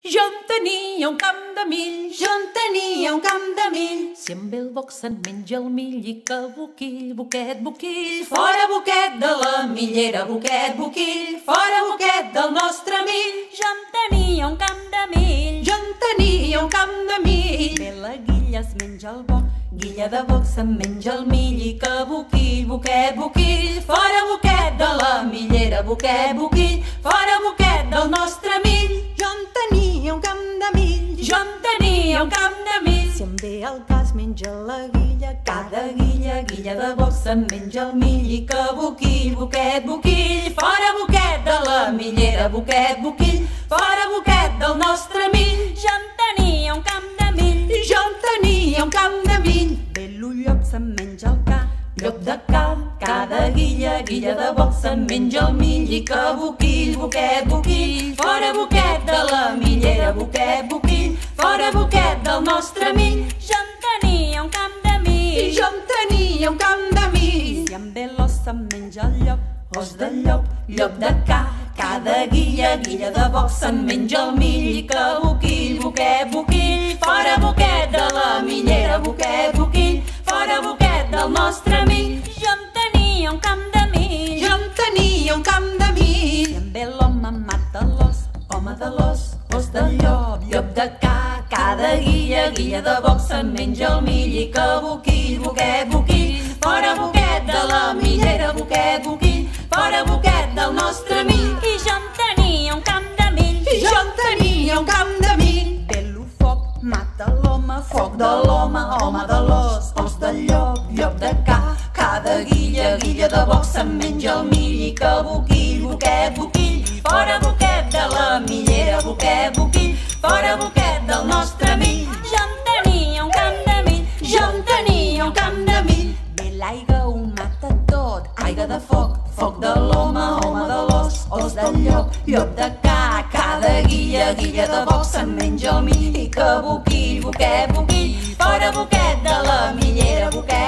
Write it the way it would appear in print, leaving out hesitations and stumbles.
Jo en tenia un camp de mill, Jo en tenia un camp de mill. si amb el boc se'n menja el mill i que boquill, boquet, boquill. Fora boquet de la millera, boquet, boquill. Fora boquet del nostre mill. Jo en tenia un camp de mill. Jo en tenia un camp de mill. Bé, la guilla es menja el boc, Guilla de boc se'n menja el mill i que boquill, boquet, boquill. Fora boquet de la millera, boquet, boquill. Fora boquet del nostre mill. Jo en tenia un camp de mill. Jo en tenia un camp de mill. si em ve el cas menja la guilla, Cada guilla, guilla de boc se'n menja el mill i que boquill, boquet, boquill. Fora boquet de la millera, boquet, boquill. Fora boquet del nostre mill. jo en tenia un camp de mill. Jo en tenia un camp de mill. Bé, l'ullot se'n menja el ca, Llop de ca, cada guilla, guilla de boc se'n menja el mill i que boquill, boquet, boquill. Fora boquet de la millera, boquet, boquill. Fora boquet del nostre mill. jo en tenia un camp de mill. Jo en tenia un camp de mill. si em ve l'os se'n menja el llop, Os de llop, llop de ca, cada guilla, guilla de boc se'n menja el mill i que boquill, boquet, boquill. Fora boquet de la millera, boquet, boquill. Fora boquet del nostre mill. jo en tenia un camp de mill. Jo en tenia un camp de mill. si em ve l'home mata l'os, Home de l'os, os del llop, llop de ca, cada guilla, guilla de boc se'n menja el mill i que boquill, boquet, boquill. Fora boquet de la millera, boquet, boquill. Fora boquet del nostre mill. i jo en tenia un camp de mill. Jo en tenia un camp de mill. Ve lo foc mata l'home, Foc de l'home, home de l'os, os del llop, llop de ca, cada guilla, guilla de boc se'n menja el mill i que boquill, boquet, boquill. Fora boquet de la millera, boquet, boquill. Fora boquet del nostre mill. jo en tenia un camp de mill. Jo en tenia un camp de mill. Ve l'aigua ho mata tot, Aigua de foc, foc de l'home, home de l'os, os del llop, llop de ca, cada guilla, guilla de boc se'n menja el mill i que boquill, boquet, boquill. Fora boquet de la millera, boquet,